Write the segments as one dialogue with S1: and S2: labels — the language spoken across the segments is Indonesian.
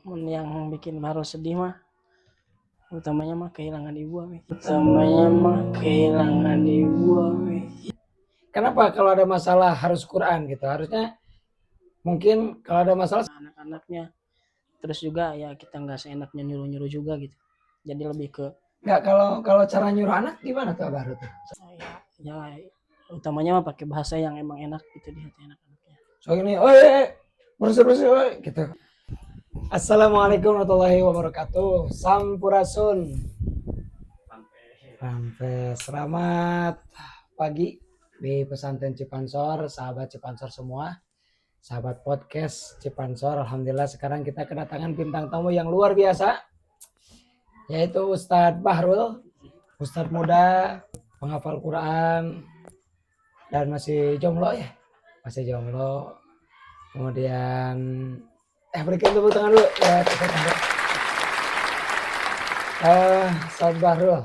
S1: Yang bikin baru sedih mah utamanya mah kehilangan ibu.
S2: Kenapa kalau ada masalah harus Quran gitu? Harusnya mungkin kalau ada masalah
S1: Anak-anaknya, terus juga ya kita nggak seenaknya nyuruh-nyuruh juga gitu. Jadi lebih ke
S2: nggak, kalau cara nyuruh anak gimana tuh Abah tuh?
S1: ya utamanya mah pakai bahasa yang emang enak gitu di hati anak-anaknya.
S2: So ini, bersih gitu. Assalamualaikum warahmatullahi wabarakatuh. Sampurasun. Sampai selamat pagi di pesantren Cipansor, sahabat Cipansor semua, sahabat podcast Cipansor. Alhamdulillah sekarang kita kedatangan bintang tamu yang luar biasa, yaitu Ustadz Bahrul, Ustadz muda, penghafal Quran, dan masih jomblo ya, masih jomblo. Kemudian berikan tepuk tangan dulu ya. Ustadz Bahrul,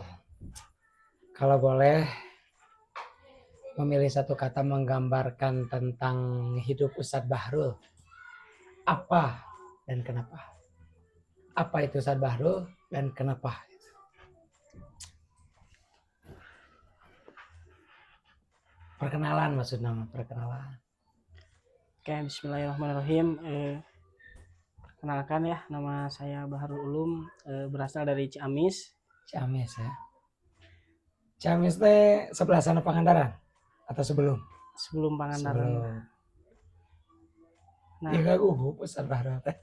S2: kalau boleh memilih satu kata menggambarkan tentang hidup Ustadz Bahrul, apa dan kenapa? Apa itu Ustadz Bahrul dan kenapa? Perkenalan maksudnya, perkenalan.
S1: Oke, bismillahirrahmanirrahim. Perkenalkan ya, nama saya Bahrul Ulum, berasal dari Ciamis.
S2: Ciamis ya. Ciamis teh sebelah sana Pangandaran atau sebelum?
S1: Sebelum Pangandaran.
S2: Sebelum.
S1: Nah,
S2: Ya gak gugup Ustadz Bahrul teh.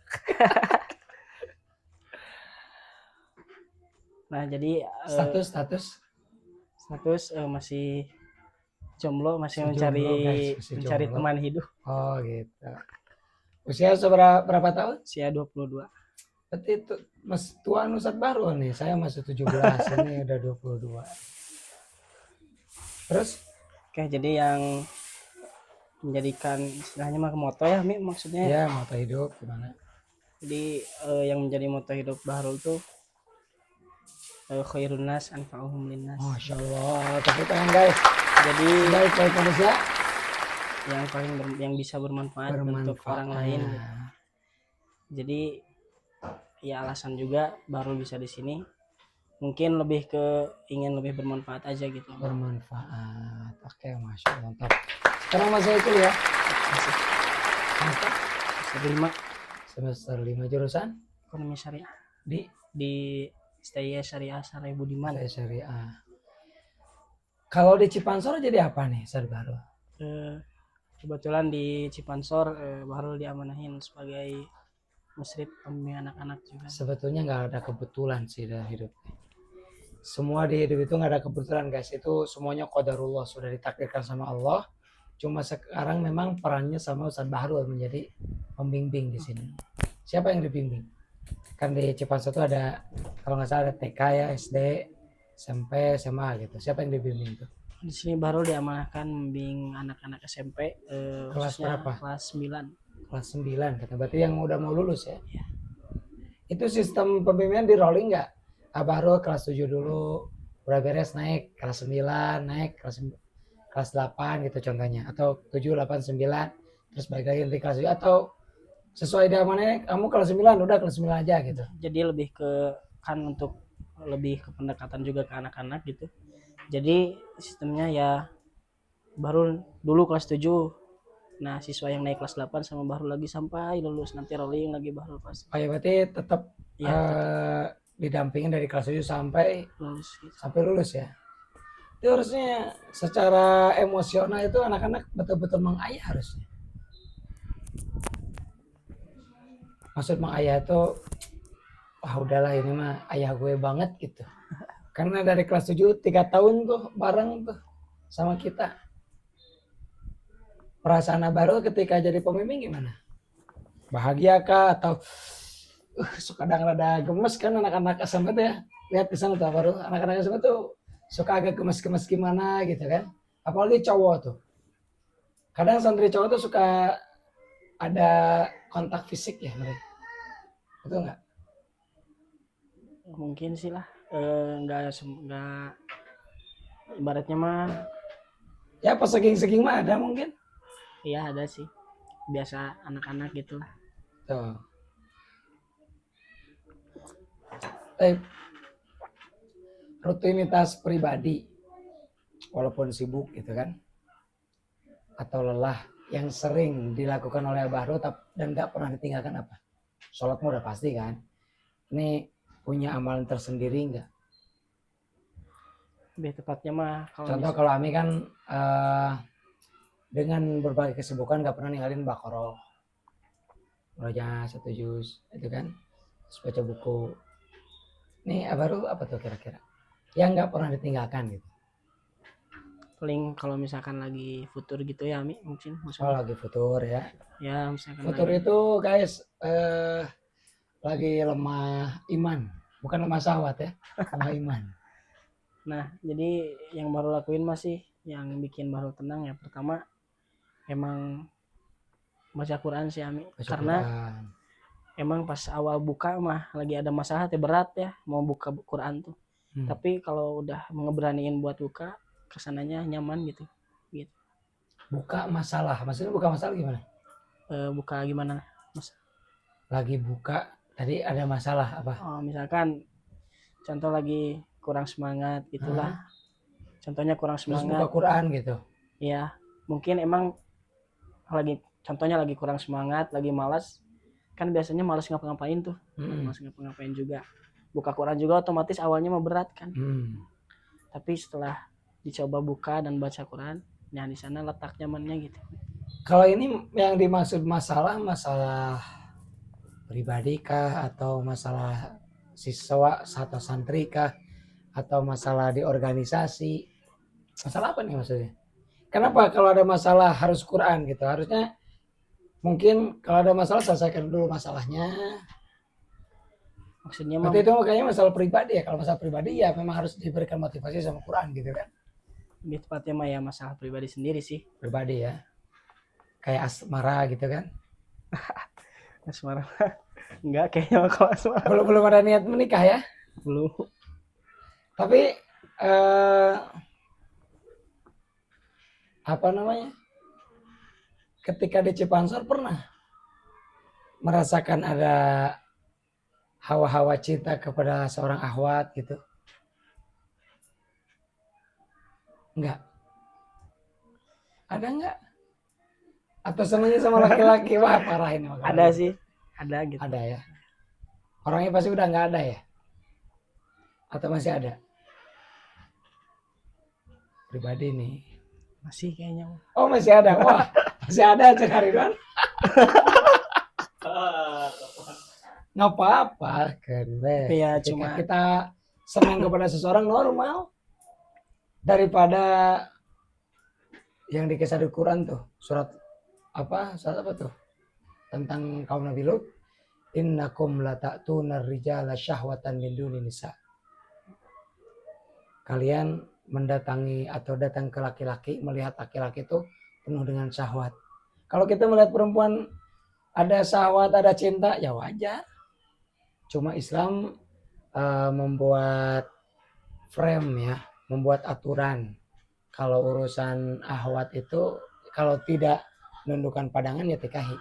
S1: Nah, jadi
S2: status
S1: masih jomblo, masih
S2: jomblo,
S1: mencari
S2: jomblo.
S1: teman hidup.
S2: Oh gitu. Usia berapa tahun?
S1: Usia 22.
S2: Berarti itu Mas tuan Ustadz Bahrul nih. Saya masih 17, ini udah 22. Terus?
S1: Oke, jadi yang menjadikan istilahnya mah moto ya, Mi, maksudnya.
S2: Ya, moto hidup gimana?
S1: Jadi yang menjadi moto hidup Bahrul tuh khairun nas anfa'uhum linnas.
S2: Masya Allah, tepuk tangan guys.
S1: Jadi
S2: baik manusia
S1: yang bisa bermanfaat untuk orang lain. Jadi ya alasan juga Bahrul bisa di sini mungkin lebih ke ingin lebih bermanfaat aja gitu.
S2: Bermanfaat. Oke, Masya Allah, mantap. Sekarang masih kuliah?
S1: Masih.
S2: Semester 5 jurusan?
S1: Ekonomi Syariah.
S2: Di
S1: STI Syariah Sarai Budiman.
S2: Syariah. Kalau di Cipansor jadi apa nih, Ustadz Bahrul?
S1: Kebetulan di Cipansor Bahrul diamanahin sebagai musyrif pembimbing anak-anak juga.
S2: Sebetulnya nggak ada kebetulan sih dalam hidup. Semua di hidup itu nggak ada kebetulan guys. Itu semuanya qadarullah, sudah ditakdirkan sama Allah. Cuma sekarang memang perannya sama Ustadz Bahrul menjadi pembimbing di sini. Siapa yang dibimbing? Kan di Cipansor itu ada, kalau nggak salah ada TK ya, SD, SMP, SMA gitu. Siapa yang dibimbing itu?
S1: Di sini Bahrul diamanahkan membimbing anak-anak SMP
S2: kelas berapa?
S1: Kelas 9.
S2: Kelas 9 kata. Berarti yang udah mau lulus ya? Ya. Itu sistem pembimbingan di rolling nggak? Bahrul kelas 7 dulu, udah beres naik kelas 9, naik kelas 8 gitu contohnya, atau 7, 8, 9 terus balik lagi di kelas 7, atau sesuai zamannya kamu kelas 9 udah kelas 9 aja gitu.
S1: Jadi lebih ke kan untuk lebih ke pendekatan juga ke anak-anak gitu. Jadi sistemnya ya Bahrul dulu kelas 7. Nah, siswa yang naik kelas 8 sama Bahrul lagi sampai lulus, nanti rolling lagi Bahrul pas.
S2: Oh ya, berarti tetap didampingin dari kelas 7 sampai lulus gitu. Sampai lulus ya. Itu harusnya secara emosional itu anak-anak betul-betul mengayah harusnya. Maksud mengayah itu wah udahlah ini mah ayah gue banget gitu. Karena dari kelas 7 3 tahun tuh bareng tuh sama kita. Perasaan baru ketika jadi pembimbing gimana? Bahagia kah atau suka kadang-kadang gemes kan anak-anak SMP tuh ya? Lihat di sana tuh baru anak-anak SMP tuh suka agak gemes-gemes gimana gitu kan? Apalagi cowok tuh. Kadang santri cowok tuh suka ada kontak fisik ya mereka. Betul nggak?
S1: Mungkin sih lah. Nggak ibaratnya mah
S2: ya pas seging-seging mah ada mungkin.
S1: Iya ada sih, biasa anak-anak gitu lah.
S2: Tuh. rutinitas pribadi walaupun sibuk gitu kan atau lelah yang sering dilakukan oleh Abah Rul dan nggak pernah ditinggalkan apa? Sholat udah pasti kan. Ini punya amalan tersendiri nggak?
S1: Lebih tepatnya mah kalau
S2: Contoh kalau Ami kan dengan berbagai kesibukan nggak pernah ninggalin Baqarah, Roja satu juz itu kan, terus baca buku. Nih Abah Rul apa tuh kira-kira? Yang nggak pernah ditinggalkan gitu.
S1: paling kalau misalkan lagi futur gitu ya Mi mungkin
S2: Oh
S1: maksudnya.
S2: lagi futur ya.
S1: Ya misalkan
S2: Futur
S1: lagi.
S2: itu guys lagi lemah iman, bukan lemah syahwat ya, lemah iman.
S1: Nah, jadi yang baru lakuin masih yang bikin baru tenang ya pertama emang baca Quran sih Ami.
S2: Baca
S1: Karena
S2: Quran.
S1: emang pas awal buka mah lagi ada masalah teh berat ya mau buka Quran tuh. Tapi kalau udah ngeberaniin buat buka kesananya nyaman gitu. Gitu.
S2: Buka masalah, maksudnya buka masalah gimana?
S1: Buka gimana? Mas?
S2: Lagi buka, tadi ada masalah apa?
S1: Oh, misalkan contoh lagi kurang semangat gitulah. Contohnya kurang
S2: Terus
S1: semangat.
S2: buka Quran gitu.
S1: Ya, mungkin emang contohnya lagi kurang semangat, lagi malas. Kan biasanya malas ngapa-ngapain tuh. Malas ngapa-ngapain juga. Buka Quran juga otomatis awalnya mah berat kan. Tapi setelah dicoba buka dan baca Quran, nah di sana letak nyamannya gitu.
S2: Kalau ini yang dimaksud masalah pribadi kah atau masalah siswa atau santri kah atau masalah di organisasi? Masalah apa nih maksudnya? Kenapa kalau ada masalah harus Quran gitu? Harusnya mungkin kalau ada masalah selesaikan dulu masalahnya.
S1: Maksudnya mah
S2: Berarti itu kayaknya masalah pribadi ya. Kalau masalah pribadi ya memang harus diberikan motivasi sama Quran gitu kan.
S1: lebih tepatnya mah ya masalah pribadi sendiri sih.
S2: Pribadi ya. Kayak asmara gitu kan.
S1: Asmara enggak kayaknya kalau asmara.
S2: Belum ada niat menikah ya.
S1: Belum.
S2: Tapi apa namanya? Ketika di Cipansor pernah merasakan ada hawa-hawa cinta kepada seorang akhwat gitu? Enggak. Ada enggak? Atau senangnya sama laki-laki? Wah parah ini.
S1: Ada sih, ada gitu.
S2: Ada ya. Orangnya pasti udah nggak ada ya? Atau masih ada? Pribadi nih.
S1: Masih kayaknya.
S2: Oh masih ada. Wah masih ada Cek Haridwan. Nggak apa-apa. Keren.
S1: Ya,
S2: Ketika
S1: cuma
S2: kita senang kepada seseorang normal. Daripada yang dikisah di Quran tuh. Surat apa tuh? Tentang kaum Nabi Lut. Innakum lata'tunar rijala syahwatan min duni nisa. Kalian mendatangi atau datang ke laki-laki, melihat laki-laki itu penuh dengan syahwat. Kalau kita melihat perempuan ada syahwat, ada cinta, ya wajar. Cuma Islam membuat frame ya, membuat aturan. Kalau urusan ahwat itu kalau tidak menundukkan pandangan ya nikahi.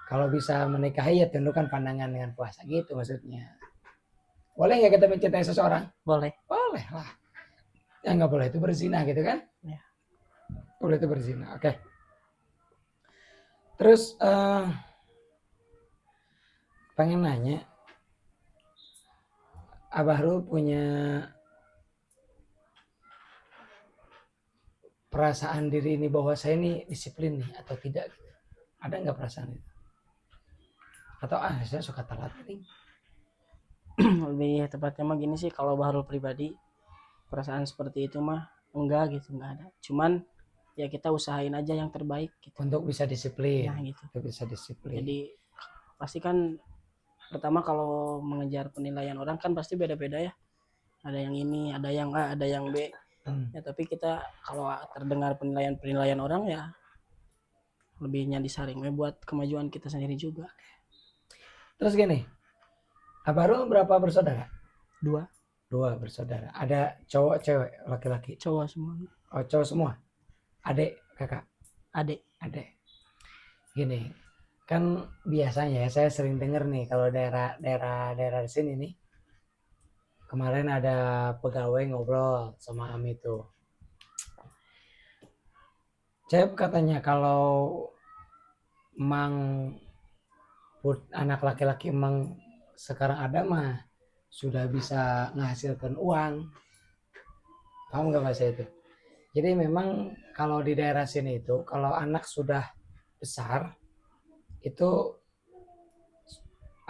S2: Kalau bisa menikahi ya tundukkan pandangan dengan puasa gitu maksudnya. Boleh nggak kita mencintai seseorang?
S1: boleh.
S2: Boleh lah. Ya nggak boleh itu berzina gitu kan?
S1: Ya.
S2: Boleh itu berzina. Oke. Terus pengen nanya, Abah Rul punya perasaan diri ini bahwa saya ini disiplin nih atau tidak? Gitu. Ada nggak perasaan itu? Atau saya suka telat nih?
S1: Lebih tepatnya mah gini sih, kalau baru pribadi perasaan seperti itu mah enggak gitu, enggak ada. Cuman ya kita usahain aja yang terbaik gitu.
S2: Untuk bisa disiplin.
S1: Nah gitu.
S2: Untuk bisa disiplin.
S1: Jadi pasti kan pertama kalau mengejar penilaian orang kan pasti beda-beda ya. Ada yang ini, ada yang A, ada yang B. Ya tapi kita kalau terdengar penilaian orang ya lebihnya disaring buat kemajuan kita sendiri juga.
S2: Terus gini, Abah Rul berapa bersaudara?
S1: 2.
S2: 2 bersaudara. Ada cowok, cewek, laki-laki?
S1: Cowok semua.
S2: Oh cowok semua? Adik, kakak?
S1: Adik.
S2: Gini, kan biasanya ya saya sering dengar nih kalau daerah di sini nih kemarin ada pegawai ngobrol sama Ami tuh. Cep katanya kalau emang anak laki-laki emang sekarang ada mah sudah bisa menghasilkan uang. Paham nggak bahasa itu? Jadi memang kalau di daerah sini itu kalau anak sudah besar itu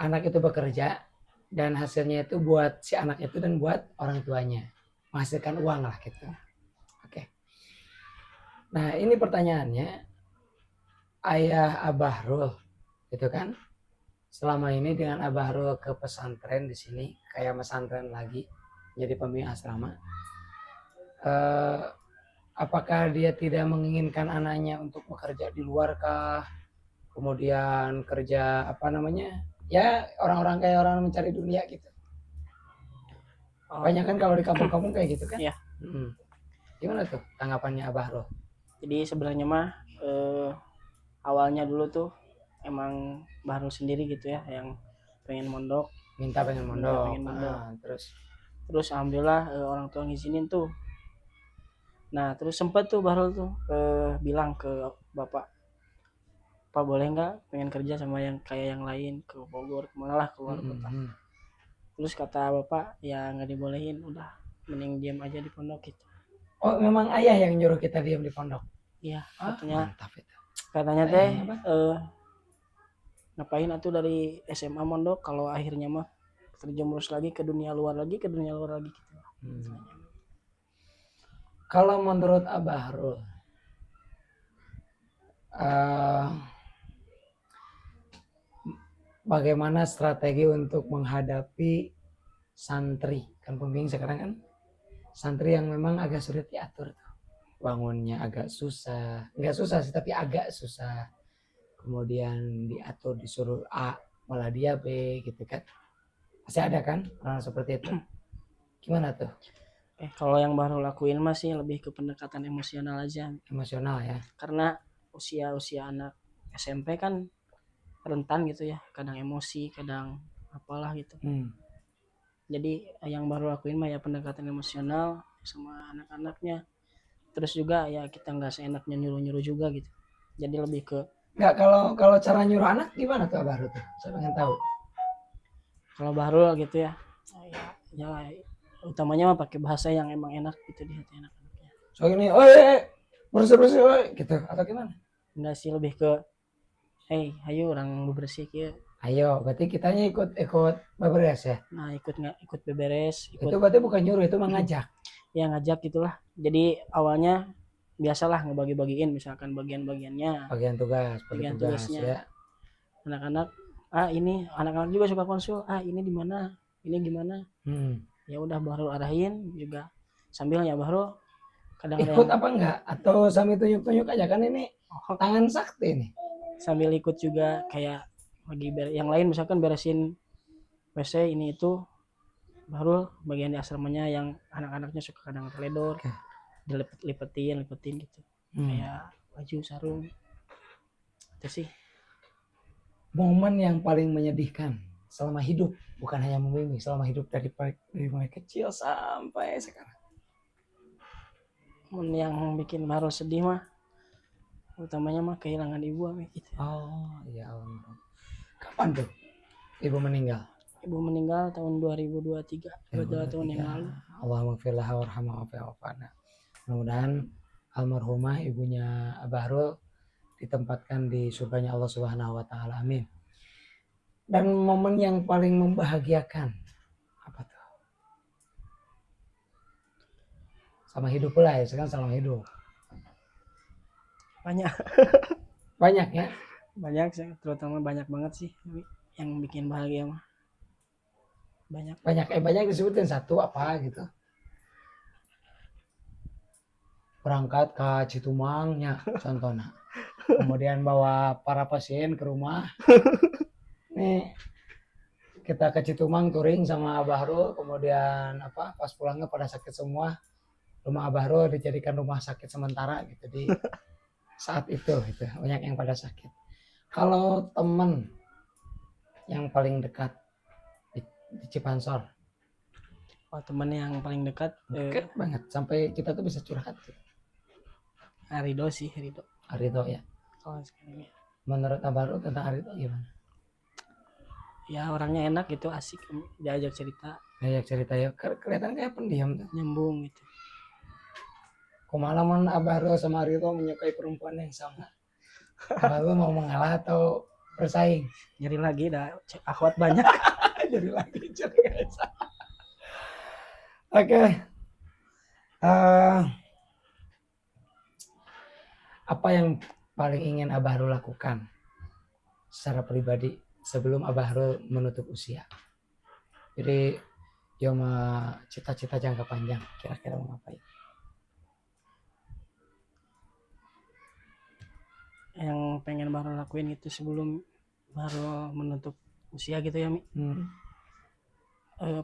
S2: anak itu bekerja dan hasilnya itu buat si anak itu dan buat orang tuanya menghasilkan uang lah gitu. Oke. Nah ini pertanyaannya, ayah Abah Rul gitu kan? Selama ini dengan Abah Rul ke pesantren di sini kayak pesantren lagi jadi pembimbing asrama. Eh, apakah dia tidak menginginkan anaknya untuk bekerja di luar kah? Kemudian kerja apa namanya? Ya orang-orang kayak orang mencari dunia gitu. Banyak kan kalau di kampung-kampung kayak gitu kan?
S1: Iya.
S2: Gimana tuh tanggapannya Abah Rul?
S1: Jadi sebenarnya mah awalnya dulu tuh emang baru sendiri gitu ya yang pengen mondok.
S2: Pengen mondok.
S1: Pengen mondok.
S2: Terus
S1: Alhamdulillah orang tua ngizinin tuh. Nah terus sempet tuh Bahrul tuh bilang ke bapak, Pak boleh nggak pengen kerja sama yang kayak yang lain ke Bogor, kemana lah keluar kota. Terus kata bapak ya nggak dibolehin, udah mending diam aja di pondok gitu.
S2: Oh memang ayah yang nyuruh kita diam di pondok?
S1: Iya katanya.
S2: Mantap itu.
S1: Katanya teh ngapain atuh dari SMA mondok kalau akhirnya mah terjerumus lagi ke dunia luar lagi gitu.
S2: Kalau menurut Abah Rul, bagaimana strategi untuk menghadapi santri? Kan pembimbing sekarang kan santri yang memang agak sulit diatur tuh. Bangunnya agak susah, nggak susah sih tapi agak susah. Kemudian diatur disuruh A malah dia B gitu kan. Masih ada kan orang seperti itu. Gimana tuh?
S1: Kalau yang baru lakuin masih lebih ke pendekatan emosional aja.
S2: Emosional ya.
S1: Karena usia anak SMP kan rentan gitu ya, kadang emosi, kadang apalah gitu. Jadi yang baru lakuin mah ya pendekatan emosional sama anak-anaknya. Terus juga ya kita nggak seenaknya nyuruh-nyuruh juga gitu. Jadi lebih ke
S2: nggak, kalau cara nyuruh anak gimana tuh baru tuh? Saya pengen tahu.
S1: Kalau baru gitu ya utamanya mah pakai bahasa yang emang enak gitu di hati anak-anaknya.
S2: So ini, bersih gitu atau gimana?
S1: Enggak sih, lebih ke hey, ayo orang bebersih ya.
S2: Ayo, berarti kitanya ikut beberes ya?
S1: Nah, ikut beberes.
S2: Itu berarti bukan nyuruh, itu mengajak.
S1: Ya ngajak gitulah. Jadi awalnya biasalah ngebagi-bagiin misalkan bagian-bagiannya.
S2: Bagian tugasnya ya.
S1: Anak-anak, ini anak-anak juga suka konsul. Ini di mana? Ini gimana? Ya udah baru arahin juga sambil ya baru kadang
S2: ikut apa enggak? Atau sambil tunjuk-tunjuk aja kan ini tangan sakti nih.
S1: Sambil ikut juga kayak lagi yang lain misalkan beresin WC ini itu baru bagian di asramanya yang anak-anaknya suka kadang teledor, dilipetin gitu. Kayak baju sarung. Itu sih.
S2: Momen yang paling menyedihkan selama hidup, bukan hanya membimbing, selama hidup dari mulai kecil sampai sekarang.
S1: Yang bikin baru sedih mah utamanya mah kehilangan ibu gitu.
S2: Oh iya, kapan tuh ibu meninggal?
S1: Ibu meninggal tahun 2023, 2 tahun yang lalu.
S2: Allahumma firlaha warhamha wa'afana. Mudah-mudahan almarhumah ibunya Abah Rul ditempatkan di surganya Allah Subhanahu wa taala. Amin. Dan momen yang paling membahagiakan apa tuh? Sama hidup pula ya, sekarang sama hidup. Banyak ya?
S1: Banyak sih, terutama banyak banget sih yang bikin bahagia mah.
S2: Banyak disebutin satu apa gitu. Berangkat ke Citumangnya contohnya. Kemudian bawa para pasien ke rumah. Nih kita ke Citumang touring sama Abah Rul, kemudian pas pulangnya pada sakit semua. Rumah Abah Rul dijadikan rumah sakit sementara gitu di saat itu gitu. Banyak yang pada sakit. Kalau teman yang paling dekat di Cipansor
S1: Oh, teman yang paling dekat
S2: Dekat banget sampai kita tuh bisa curhat gitu.
S1: Rido sih, Rido.
S2: Arito ya.
S1: Kalau sekarang ya.
S2: Menurut Abah Ro tentang Arito gimana?
S1: Ya orangnya enak gitu, asik diajak cerita,
S2: Kayak cerita ya, kelihatan kayak pendiam tuh.
S1: nyambung gitu.
S2: Kumalaman Abah Ro sama Arito menyukai perempuan yang sama. Abah Ro mau mengalah atau bersaing?
S1: Nyari lagi dah akhwat banyak.
S2: Jadi lagi guys. Oke. Apa yang paling ingin Abah Ro lakukan secara pribadi sebelum Abah Ro menutup usia? Jadi dia mah cita-cita jangka panjang kira-kira mau ngapain?
S1: Yang pengen baru lakuin itu sebelum baru menutup usia gitu ya Mi.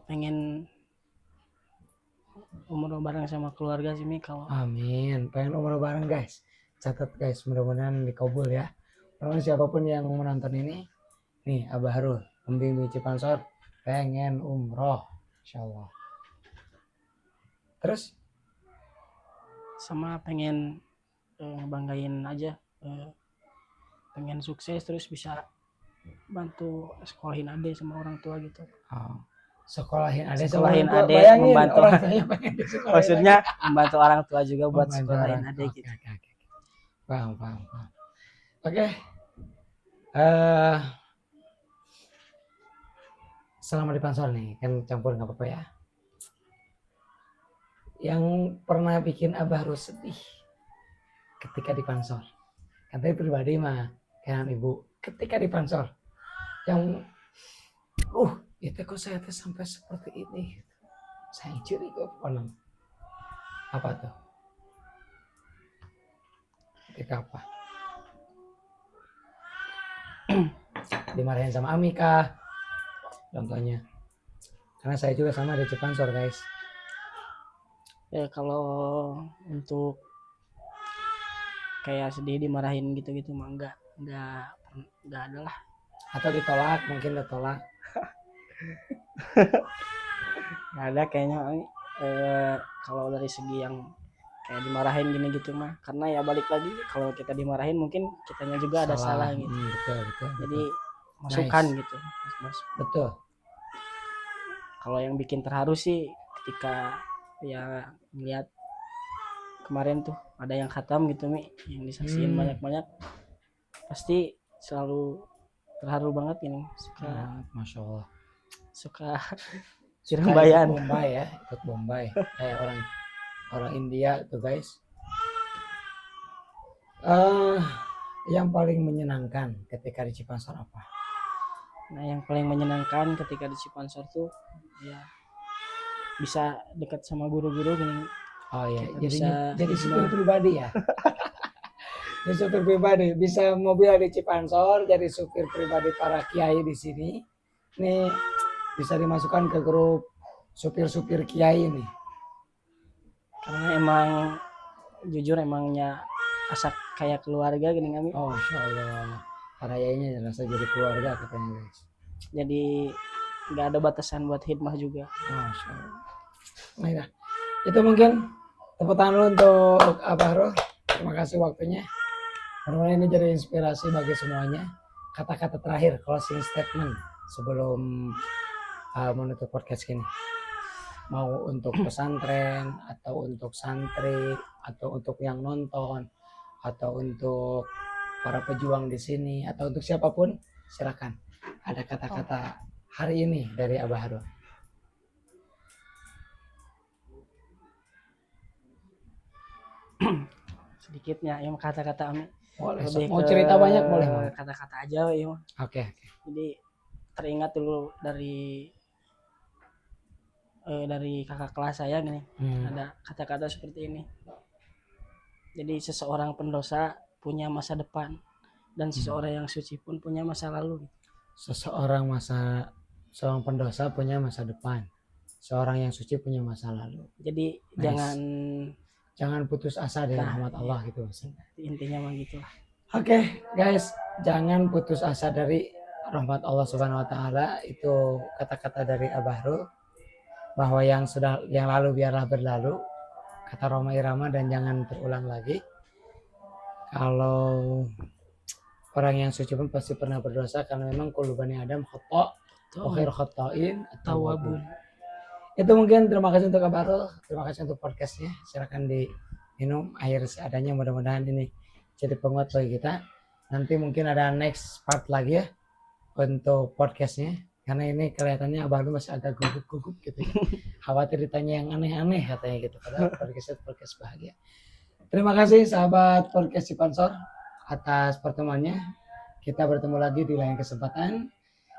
S1: Pengen umroh bareng sama keluarga sih Mi kalau.
S2: Amin. Pengen umroh bareng guys. Catat guys, mudah-mudahan dikabul ya. Kalau siapapun yang menonton ini, nih Abah Harul, pembimbing Cipansor, pengen umroh, insyaallah. Terus?
S1: Sama pengen ngebanggain aja, pengen sukses terus bisa bantu sekolahin adik sama orang tua gitu.
S2: Oh. Sekolahin adik
S1: Sekolahin
S2: tua.
S1: adik,
S2: Bayangin
S1: membantu
S2: orang tuanya pengen disekolahin.
S1: maksudnya membantu orang tua juga buat
S2: Membantu
S1: sekolahin
S2: orang.
S1: adik
S2: Oke,
S1: gitu.
S2: oke. Paham. Oke. Selama di Pansor nih, kan campur nggak apa-apa ya. Yang pernah bikin Abah Rus sedih ketika di Pansor. Katanya pribadi mah, kayak ibu, ketika di Pansor. Yang, itu kok saya sampai seperti ini. Saya curi kok pernah. Apa tuh? Ketika apa? Dimarahin sama Amika contohnya, karena saya juga sama di Cipansor guys.
S1: Ya kalau untuk kayak sedih dimarahin gitu mah enggak ada lah.
S2: Atau ditolak, mungkin ditolak.
S1: Nggak ada kayaknya. Kalau dari segi yang kayak dimarahin gini gitu mah, karena ya balik lagi kalau kita dimarahin mungkin kitanya juga ada salah gitu.
S2: Betul.
S1: Jadi masukan
S2: Nice.
S1: gitu mas.
S2: Betul.
S1: Kalau yang bikin terharu sih ketika ya melihat kemarin tuh ada yang khatam gitu Mi, yang disaksiin banyak pasti selalu terharu banget ini.
S2: Masya Allah.
S1: Suka
S2: Ikut Bombay kayak orang India tuh guys. Yang paling menyenangkan ketika di Cipansor apa?
S1: Nah yang paling menyenangkan ketika di Cipansor tuh ya bisa dekat sama guru-guru gini.
S2: Oh iya,
S1: Kita
S2: jadi supir pribadi ya. Jadi supir pribadi, bisa mobil di Cipansor, jadi supir pribadi para kiai di sini. Nih bisa dimasukkan ke grup supir-supir kiai nih.
S1: Karena emang jujur emangnya asak kayak keluarga gini kami.
S2: Oh, Masya Allah. Para kiainya rasa jadi keluarga katanya guys.
S1: Jadi nggak ada batasan buat hikmah juga.
S2: Masya Allah. Nah, itu mungkin tepuk tangan dulu untuk Abah Ro. Terima kasih waktunya. Mudah-mudahan ini jadi inspirasi bagi semuanya. Kata-kata terakhir, closing statement sebelum menutup podcast ini. Mau untuk pesantren, atau untuk santri, atau untuk yang nonton, atau untuk para pejuang di sini, atau untuk siapapun, silakan. Ada kata-kata hari ini dari Abah Ro.
S1: Sedikitnya yang kata-kata Ami.
S2: Boleh,
S1: Lebih
S2: mau
S1: ke
S2: cerita banyak boleh.
S1: Kata-kata aja ya.
S2: Oke.
S1: Jadi teringat dulu dari kakak kelas saya nih. Ada kata-kata seperti ini. Jadi seseorang pendosa punya masa depan dan seseorang yang suci pun punya masa lalu.
S2: Seorang pendosa punya masa depan. Seorang yang suci punya masa lalu.
S1: Jadi jangan
S2: putus asa dari rahmat Allah gitu maksudnya.
S1: Intinya mah gitu lah.
S2: Oke, guys, jangan putus asa dari rahmat Allah Subhanahu wa taala. Itu kata-kata dari Abah Ro. bahwa yang lalu biarlah berlalu, kata Roma Irama, dan jangan terulang lagi. Kalau orang yang suci pun pasti pernah berdosa, karena memang kullu bani Adam khata' wa khairu khata'in at-tawwabun. Itu mungkin, terima kasih untuk kabar, terima kasih untuk podcastnya. Silakan diminum air seadanya, mudah-mudahan ini jadi penguat bagi kita. Nanti mungkin ada next part lagi ya untuk podcastnya, karena ini kelihatannya Abah Lu masih agak gugup-gugup gitu ya. Khawatir ditanya yang aneh-aneh katanya gitu, padahal podcast bahagia. Terima kasih sahabat podcast Cipansor atas pertemuannya. Kita bertemu lagi di lain kesempatan.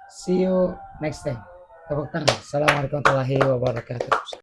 S2: See you next time. Tepuk tangan. Assalamualaikum warahmatullahi wabarakatuh.